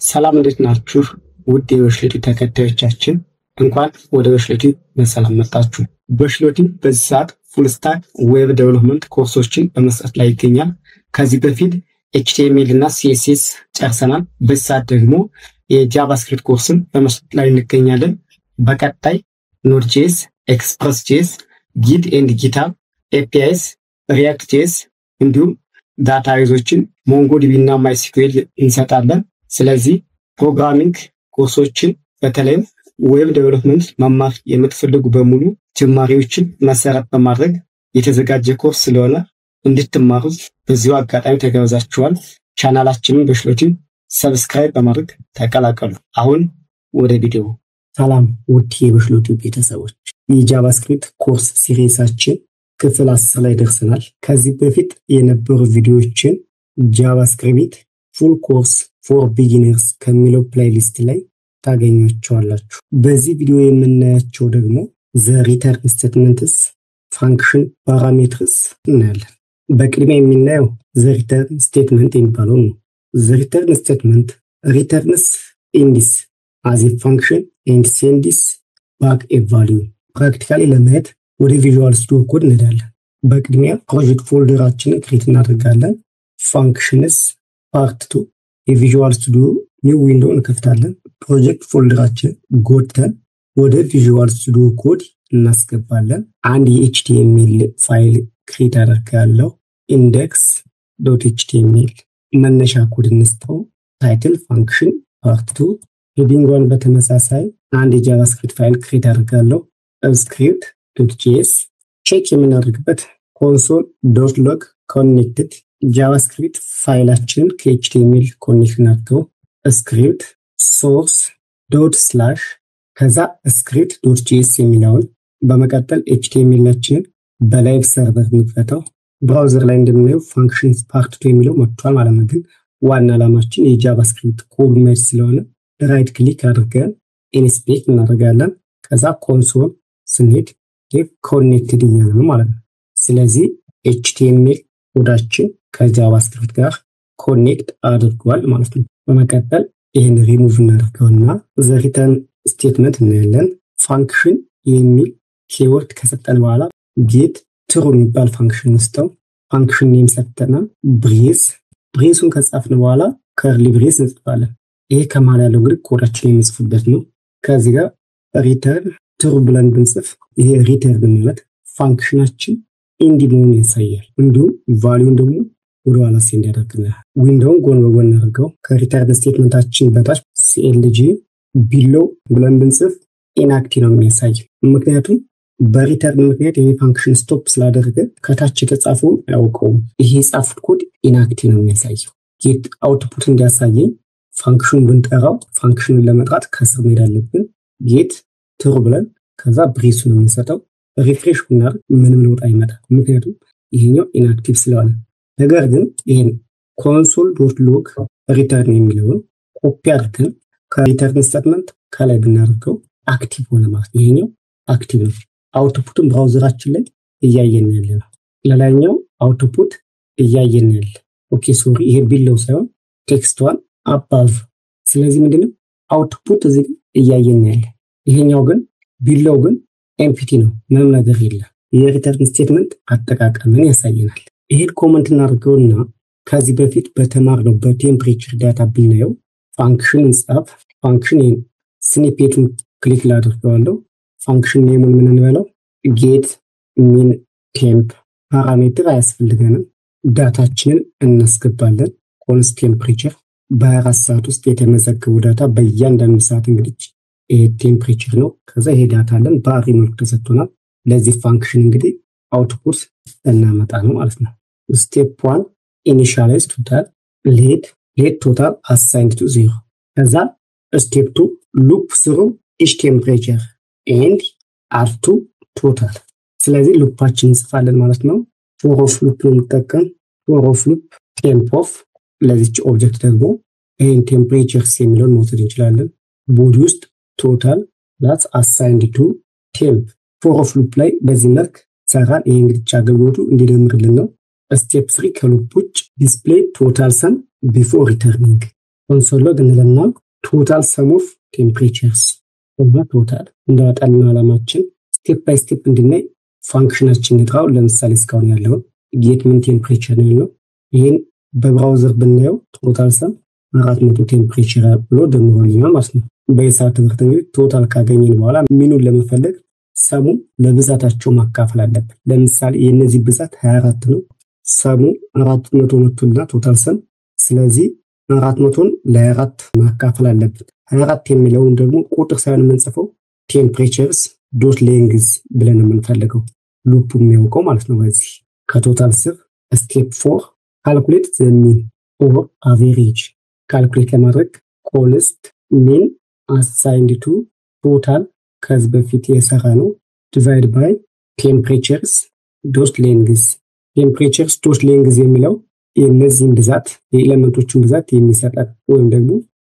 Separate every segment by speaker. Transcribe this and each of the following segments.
Speaker 1: ሰላም እንዴት ናችሁ? ውድ የበሽለቲ ተከታዮቻችን እንኳን ወደ በሽለቲ በሰላም መጣችሁ። በሽለቲ በዚህ ሰዓት ፉል ስታክ ዌብ ዴቨሎፕመንት ኮርሶችን በመስጠት ላይ ይገኛል። ከዚህ በፊት HTML እና CSS ጨርሰናል። በዚህ ሰዓት ደግሞ የጃቫስክሪፕት ኮርስን በመስጠት ላይ እንገኛለን። በቀጣይ Node.js፣ Express.js፣ Git and GitHub፣ APIs፣ React.js እንዲሁም ዳታቤዞችን MongoDB እና MySQL እንሰጣለን። ስለዚህ ፕሮግራሚንግ ኮርሶችን በተለይም ዌብ ዴቨሎፕመንት መማር የምትፈልጉ በሙሉ ጅማሬዎችን መሰረት በማድረግ የተዘጋጀ ኮርስ ስለሆነ እንድትማሩት በዚሁ አጋጣሚ ተጋብዛችኋል። ቻናላችንን በሽለቲ ሰብስክራይብ በማድረግ ተቀላቀሉ። አሁን ወደ ቪዲዮ። ሰላም ውድ የበሽለቲ ቤተሰቦች፣ የጃቫስክሪፕት ኮርስ ሲሪሳችን ክፍል 10 ላይ ደርሰናል። ከዚህ በፊት የነበሩ ቪዲዮዎችን ጃቫስክሪፕት ፉል ኮርስ ፎር ቢጊነርስ ከሚለው ፕሌሊስት ላይ ታገኙዋቸዋላችሁ። በዚህ ቪዲዮ የምናያቸው ደግሞ ዘ ሪተርን ስቴትመንትስ፣ ፋንክሽን፣ ፓራሜትርስ እናያለን። በቅድሚያ የምናየው ዘ ሪተርን ስቴትመንት የሚባለው ነው። ዘ ሪተርን ስቴትመንት ሪተርንስ ኢንዲስ አዝ ኤ ፋንክሽን ኤንድ ሴንድስ ባክ ኤ ቫልዩ። ፕራክቲካሊ ለማየት ወደ ቪዥዋል ስቱዲዮ ኮድ እንሄዳለን። በቅድሚያ ፕሮጀክት ፎልደራችንን ክሬት እናደርጋለን። ፋንክሽንስ ፓርት 2 የቪዥዋል ስቱዲዮ ኒው ዊንዶው እንከፍታለን። ፕሮጀክት ፎልደራችን ጎተን ወደ ቪዥዋል ስቱዲዮ ኮድ እናስገባለን። አንድ የኤችቲኤምኤል ፋይል ክሬት አደርጋለሁ። index.html መነሻ ኮድ እንስጠው። ታይትል ፋንክሽን ፓርት 2 ሄዲንግዋን በተመሳሳይ አንድ የጃቫስክሪፕት ፋይል ክሬት አደርጋለሁ። script.js ቼክ የምናደርግበት console.log connected ጃቫስክሪፕት ፋይላችንን ከኤችቲኤምኤል ኮኔክት እናድርገው። ስክሪፕት ሶርስ ዶት ስላሽ ከዛ script.js የሚለውን በመቀጠል ኤችቲኤምኤላችንን በላይቭ ሰርቨር እንክፈተው። ብራውዘር ላይ እንደምናየው ፋንክሽንስ ፓርት 2 የሚለው መጥቷል ማለት ነው። ግን ዋና ዓላማችን የጃቫስክሪፕት ኮድ ሜጅ ስለሆነ ራይት ክሊክ አድርገን ኢንስፔክት እናደርጋለን። ከዛ ኮንሶል ስንሄድ ኮኔክትድ እያለ ነው ማለት ነው። ስለዚህ ኤችቲኤምኤል ኮዳችን ከጃቫስክሪፕት ጋር ኮኔክት አድርጓል ማለት ነው። በመቀጠል ይሄን ሪሙቭ እናደርገውና ዘ ሪተርን ስቴትመንት እናያለን። ፋንክሽን የሚል ኪወርድ ከሰጠን በኋላ ጌት ትሩ የሚባል ፋንክሽን ውስጠው ፋንክሽን ኔም ሰጠና ብሬሱን ከጻፍን በኋላ ከርሊ ብሬስ እንጽፋለን። ይሄ ከማል ያለው እንግዲህ ኮዳችን የሚጽፍበት ነው። ከዚህ ጋር ሪተርን ትሩ ብለን ብንጽፍ ይሄ ሪተርን ማለት ፋንክሽናችን ኢንዲ መሆኑን ያሳያል። እንዲሁም ቫልዩን ደግሞ ወደ ኋላ ሴንድ ያደርግልናል። ዊንዶውን ጎን በጎን አድርገው ከሪተርን ስቴትመንታችን በታች CLG ቢሎ ብለን ብንጽፍ ኢንአክቲቭ ነው የሚያሳየው። ምክንያቱም በሪተርን ምክንያት ይሄ ፋንክሽን ስቶፕ ስላደረገ ከታች የተጻፈውን አያውቀውም። ይሄ የጻፉት ኮድ ኢንአክቲቭ ነው የሚያሳየው። ጌት አውትፑት እንዲያሳየኝ ፋንክሽኑን ብንጠራው ፋንክሽኑን ለመጥራት ከስር መሄድ አለብን። ጌት ትሩ ብለን ከዛ ብሬሱን የምንሰጠው ሪፍሬሽ ብናደርግ ምንም ለውጥ አይመጣም፣ ምክንያቱም ይሄኛው ኢንአክቲቭ ስለሆነ። ነገር ግን ይሄን console.log ሪተርን የሚለውን ኮፒ አድርገን ከሪተርን ስቴትመንት ከላይ ብናደርገው አክቲቭ ሆነ ማለት ነው። ይሄኛው አክቲቭ ነው። አውትፑቱን ብራውዘራችን ላይ እያየን ያለ ነው። ለላይኛው አውትፑት እያየን ያለ። ኦኬ ሶሪ፣ ይሄ ቢለው ሳይሆን ቴክስቷን አባቭ። ስለዚህ ምንድነው አውትፑት እዚህ እያየን ያለ። ይሄኛው ግን ቢለው ግን ኤምፕቲ ነው፣ ምንም ነገር የለም። የሪተርን ስቴትመንት አጠቃቀምን ያሳየናል። ይሄን ኮሜንት እናድርገውና ከዚህ በፊት በተማርነው በቴምፕሬቸር ዳታ ብናየው ፋንክሽን እንጻፍ። ፋንክሽን ስኒፔቱን ክሊክ ላድርገዋለሁ። ፋንክሽን ኔሙን ምን እንበለው? ጌት ሚን ቴምፕ። ፓራሜትር አያስፈልገንም። ዳታችንን እናስገባለን። ኮንስት ቴምፕሬቸር በ24 ሰዓት ውስጥ የተመዘገቡ ዳታ በእያንዳንዱ ሰዓት እንግዲህ ይሄ ቴምፕሬቸር ነው። ከዛ ይሄ ዳታ አለን በአሪ መልኩ ተሰጥቶናል። ለዚህ ፋንክሽን እንግዲህ አውትፑት እናመጣ ነው ማለት ነው። ስቴፕ 1 ኢኒሻላይዝ ቶታል ሌት ቶታል አሳይንድ ቱ 0። ከዛ ስቴፕ 2 ሉፕ ስሩ ኢች ቴምፕሬቸር ኤንድ አድ ቱ ቶታል። ስለዚህ ሉፓችን እንጽፋለን ማለት ነው። ፎር ኦፍ ሉፕ ነው የምንጠቀም። ፎር ኦፍ ሉፕ ቴምፕ ኦፍ። ለዚች ኦብጀክት ደግሞ ይሄን ቴምፕሬቸርስ የሚለውን መውሰድ እንችላለን። ቦዲ ውስጥ ቶታል that's assigned to temp for of loop ላይ በዚህ መልክ ሰራን። ይሄ እንግዲህ አገልግሎቱ እንዲደምርልን ነው። ስቴፕ 3 ከሉፕ ውጭ ዲስፕሌይ ቶታል ሰም ቢፎር ሪተርኒንግ ኮንሶል ሎግ እንለና ቶታል ሰም ኦፍ ቴምፕሬቸርስ እና ቶታል እንዳወጣልን ዓላማችን ስቴፕ ባይ ስቴፕ እንድናይ ፋንክሽናችን እንጥራው። ለምሳሌ እስካሁን ያለው ጌት ምን ቴምፕሬቸር ነው። ይሄን በብራውዘር ብናየው ቶታል ሰም 400 ቴምፕሬቸር ብሎ ደምሮልኛል ማለት ነው። በሂሳብ ትምህርት እንግዲህ ቶታል ካገኘን በኋላ ሚኑን ለመፈለግ ሰሙ ለብዛታቸው ማካፈል አለብን። ለምሳሌ የነዚህ ብዛት 24 ነው። ሰሙ 400 መቶና ቶታል ሰም ስለዚህ 400ን ለ24 ማካፈል አለብን። 24 የሚለውን ደግሞ ቁጥር ሳይሆን የምንጽፈው ቴምፕሬቸርስ ዶት ሌንግዝ ብለን የምንፈልገው ሉፑ የሚያውቀው ማለት ነው። በዚህ ከቶታል ስር ስቴፕ 4 ካልኩሌት ዘ ሚን ኦር አቨሬጅ ካልኩሌት ለማድረግ ኮንስት ሚን አሳይንድ ቱ ቶታል ከዚህ በፊት የሰራ ነው ዲቫይድ ባይ ቴምፕሬቸርስ ዶት ሌንግዝ። ቴምፕሬቸርስ ዶት ሌንግዝ የሚለው የነዚህን ብዛት የኤሌመንቶችን ብዛት የሚሰጣት ወይም ደግሞ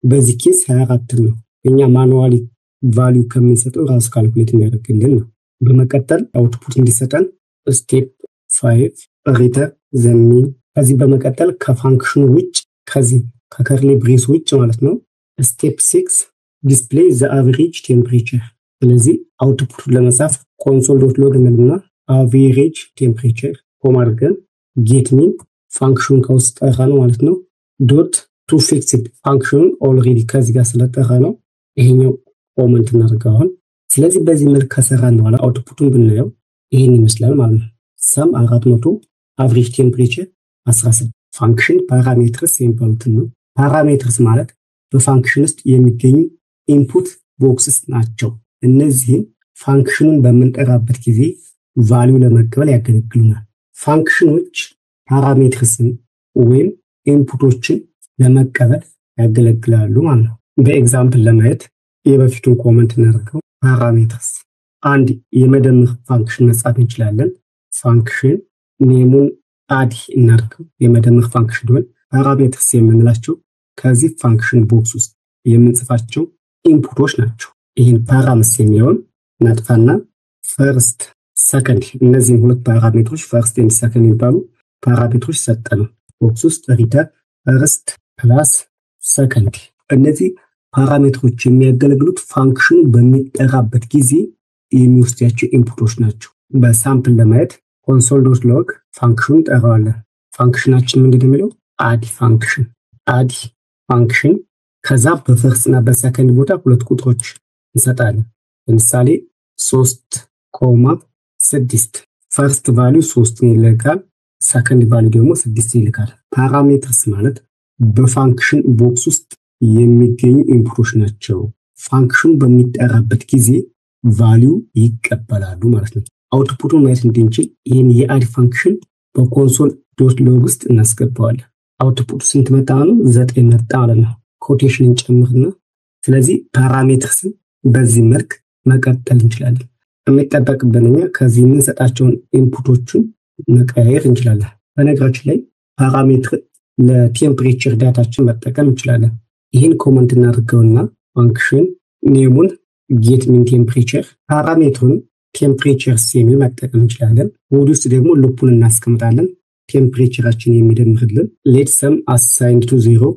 Speaker 1: በዚህ ኬስ 24 ነው። እኛ ማኑዋሊ ቫልዩ ከምንሰጠው ራሱ ካልኩሌት የሚያደርግልን ነው። በመቀጠል አውትፑት እንዲሰጠን ስቴፕ 5 ሪተርን ዘ ሚን። ከዚህ በመቀጠል ከፋንክሽኑ ውጭ ከዚህ ከከርሊ ብሬስ ውጭ ማለት ነው ስቴፕ 6 ዲስፕሌይ ዘ አቨሬጅ ቴምፕሬቸር። ስለዚህ አውትፑት ለመጻፍ ኮንሶል ዶት ሎግ እንልና አቨሬጅ ቴምፕሬቸር ኮማ አድርገን ጌት ሚን ፋንክሽን ከውስጥ ጠራ ነው ማለት ነው ዶት ቱ ፊክስድ ፋንክሽን ኦልሬዲ ከዚህ ጋር ስለጠራ ነው ይሄኛው ኮመንት እናደርጋለን። ስለዚህ በዚህ መልክ ከሰራን በኋላ አውትፑቱን ብናየው ይሄን ይመስላል ማለት ነው። ሰም 400 አቨሬጅ ቴምፕሬቸር 16 ፋንክሽን ፓራሜትርስ የሚባሉትን ነው። ፓራሜትርስ ማለት በፋንክሽን ውስጥ የሚገኙ ኢንፑት ቦክስስ ናቸው። እነዚህን ፋንክሽኑን በምንጠራበት ጊዜ ቫልዩ ለመቀበል ያገለግሉናል። ፋንክሽኖች ፓራሜትርስን ወይም ኢንፑቶችን ለመቀበል ያገለግላሉ ማለት ነው። በኤግዛምፕል ለማየት የበፊቱን ኮመንት እናደርገው። ፓራሜትርስ አንድ የመደመር ፋንክሽን መጻፍ እንችላለን። ፋንክሽን ኔሙን አድ እናደርገው የመደመር ፋንክሽን ሆነ። ፓራሜትርስ የምንላቸው ከዚህ ፋንክሽን ቦክስ ውስጥ የምንጽፋቸው ኢንፑቶች ናቸው። ይህን ፓራምስ የሚለውን እናጥፋና ፈርስት ሰከንድ እነዚህን ሁለት ፓራሜትሮች ፈርስት ኤንድ ሰከንድ የሚባሉ ፓራሜትሮች ሰጠነው። ቦክስ ውስጥ ሪተርን ፈርስት ፕላስ ሰከንድ። እነዚህ ፓራሜትሮች የሚያገለግሉት ፋንክሽኑ በሚጠራበት ጊዜ የሚወስዳቸው ኢንፑቶች ናቸው። በሳምፕል ለማየት ኮንሶል ዶት ሎግ ፋንክሽኑን ጠራዋለን። ፋንክሽናችን ምንድን ነው የሚለው አድ ፋንክሽን አድ ፋንክሽን ከዛ በፈርስት እና በሰከንድ ቦታ ሁለት ቁጥሮች እንሰጣለን። ለምሳሌ 3,6 ፈርስት ቫልዩ 3 ይልካል፣ ሰከንድ ቫልዩ ደግሞ 6 ይልካል። ፓራሜትርስ ማለት በፋንክሽን ቦክስ ውስጥ የሚገኙ ኢንፑቶች ናቸው። ፋንክሽኑ በሚጠራበት ጊዜ ቫልዩ ይቀበላሉ ማለት ነው። አውትፑቱን ማየት እንድንችል ይህን የአድ ፋንክሽን በኮንሶል ዶት ሎግ ውስጥ እናስገባዋለን። አውትፑቱ ስንት መጣ ነው? 9 መጣ ማለት ነው። ኮቴሽንን ጨምርና ስለዚህ ፓራሜትርስን በዚህ መልክ መቀጠል እንችላለን። የሚጠበቅብን እኛ ከዚህ የምንሰጣቸውን ኢንፑቶችን መቀየር እንችላለን። በነገራችን ላይ ፓራሜትር ለቴምፕሬቸር ዳታችን መጠቀም እንችላለን። ይህን ኮመንት እናድርገውና ፋንክሽን ኔሙን ጌት ሚን ቴምፕሬቸር ፓራሜትሩን ቴምፕሬቸርስ የሚል መጠቀም እንችላለን። ወዲ ውስጥ ደግሞ ሉፑን እናስቀምጣለን። ቴምፕሬቸራችን የሚደምርልን ሌት ሰም አሳይንድ ቱ 0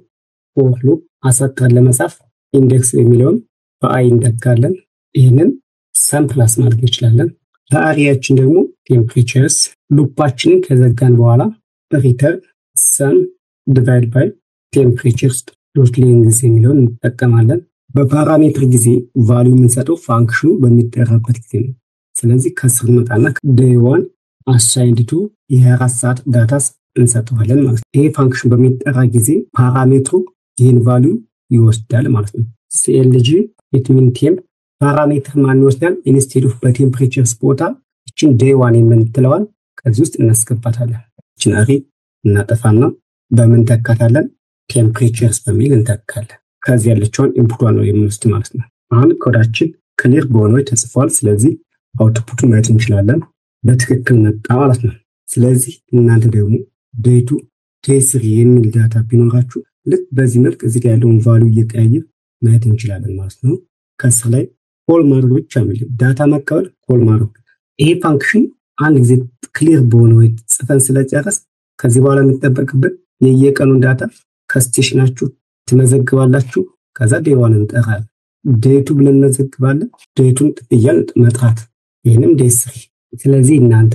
Speaker 1: ፎር ሉፕ አሰጥተን ለመጻፍ ኢንዴክስ የሚለውን በአይ እንደካለን። ይህንን ሰም ፕላስ ማድረግ እንችላለን። ለአሪያችን ደግሞ ቴምፕሬቸርስ ሉፓችንን ከዘጋን በኋላ ሪተርን ሰም ዲቫይድ ባይ ቴምፕሬቸርስ ዶት ሌንግዝ የሚለውን እንጠቀማለን። በፓራሜትር ጊዜ ቫልዩ የምንሰጠው ፋንክሽኑ በሚጠራበት ጊዜ ነው። ስለዚህ ከስር መጣና ዴይ 1 አሳይንድ ቱ የ24 ሰዓት ዳታስ እንሰጠዋለን ማለት ነው። ይሄ ፋንክሽን በሚጠራ ጊዜ ፓራሜትሩ ይህን ቫልዩ ይወስዳል ማለት ነው። ሲኤልጂ ጌት ሚን ቴምፕ ፓራሜትር ማን ይወስዳል? ኢንስቴድ ኦፍ በቴምፕሬቸርስ ቦታ እችን ዴይ 1 የምንትለዋል ከዚህ ውስጥ እናስገባታለን። እችን አሪ እናጠፋና በምን ተካታለን? ቴምፕሬቸርስ በሚል እንተካለን። ከዚህ ያለችውን ኢንፑቷን ነው የምንወስድ ማለት ነው። አሁን ኮዳችን ክሊር በሆነ ወይ ተጽፏል። ስለዚህ አውትፑቱን ማየት እንችላለን። በትክክል መጣ ማለት ነው። ስለዚህ እናንተ ደግሞ ዴይ 2 ዴይ 3 የሚል ዳታ ቢኖራችሁ ልክ በዚህ መልክ እዚህ ጋር ያለውን ቫልዩ እየቀያየር ማየት እንችላለን ማለት ነው። ከስር ላይ ኮል ማድረግ ብቻ ነው ዳታ መቀበል ኮል ማድረግ። ይሄ ፋንክሽን አንድ ጊዜ ክሊር በሆነ ወይ ጽፈን ስለጨረስ ከዚህ በኋላ የሚጠበቅብን የየቀኑን ዳታ ከስቴሽናችሁ ትመዘግባላችሁ። ከዛ ዴዋን እንጠራለን። ዴቱ ብለን እንመዘግባለን። ዴቱን እያልን መጥራት ይሄንም ዴይ 3። ስለዚህ እናንተ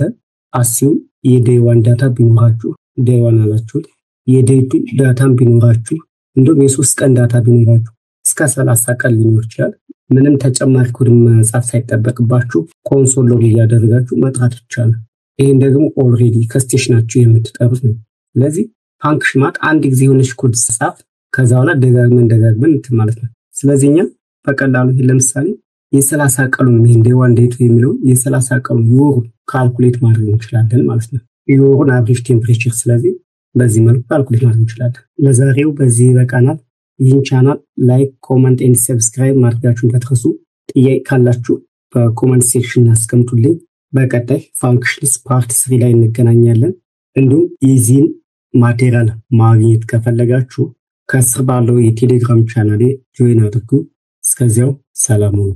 Speaker 1: አሲው የዴዋን ዳታ ቢኖራችሁ ዴዋን አላችሁ የዴቱ ዳታም ቢኖራችሁ እንደውም የ3 ቀን ዳታ ቢኖራችሁ እስከ 30 ቀን ሊኖር ይችላል። ምንም ተጨማሪ ኮድ መጻፍ ሳይጠበቅባችሁ ኮንሶል ሎግ እያደረጋችሁ መጥራት ይቻላል። ይሄን ደግሞ ኦልሬዲ ከስቴሽናችሁ የምትጠሩት ነው። ስለዚህ ፋንክሽን ማለት አንድ ጊዜ የሆነች ኮድ ጻፍ ከዛ በኋላ ደጋግመን እንትን ማለት ነው። ስለዚህ እኛ በቀላሉ ይሄ ለምሳሌ የ30 ቀኑን ይሄን ዴይ 1 ዴይ 2 የሚለው የ30 ቀኑ የወሩ ካልኩሌት ማድረግ እንችላለን ማለት ነው። የወሩን አቨሬጅ ቴምፕሬቸር ስለዚህ በዚህ መልኩ ካልኩሌት ማድረግ እንችላለን። ለዛሬው በዚህ ይበቃናል። ይህን ቻናል ላይክ፣ ኮሜንት ኤንድ ሰብስክራይብ ማድረጋችሁን እንዳትረሱ። ጥያቄ ካላችሁ በኮሜንት ሴክሽን አስቀምጡልኝ። በቀጣይ ፋንክሽንስ ፓርት 3 ላይ እንገናኛለን። እንዲሁም የዚህን ማቴሪያል ማግኘት ከፈለጋችሁ ከስር ባለው የቴሌግራም ቻናሌ ጆይን አድርጉ። እስከዚያው ሰላም ሁኑ።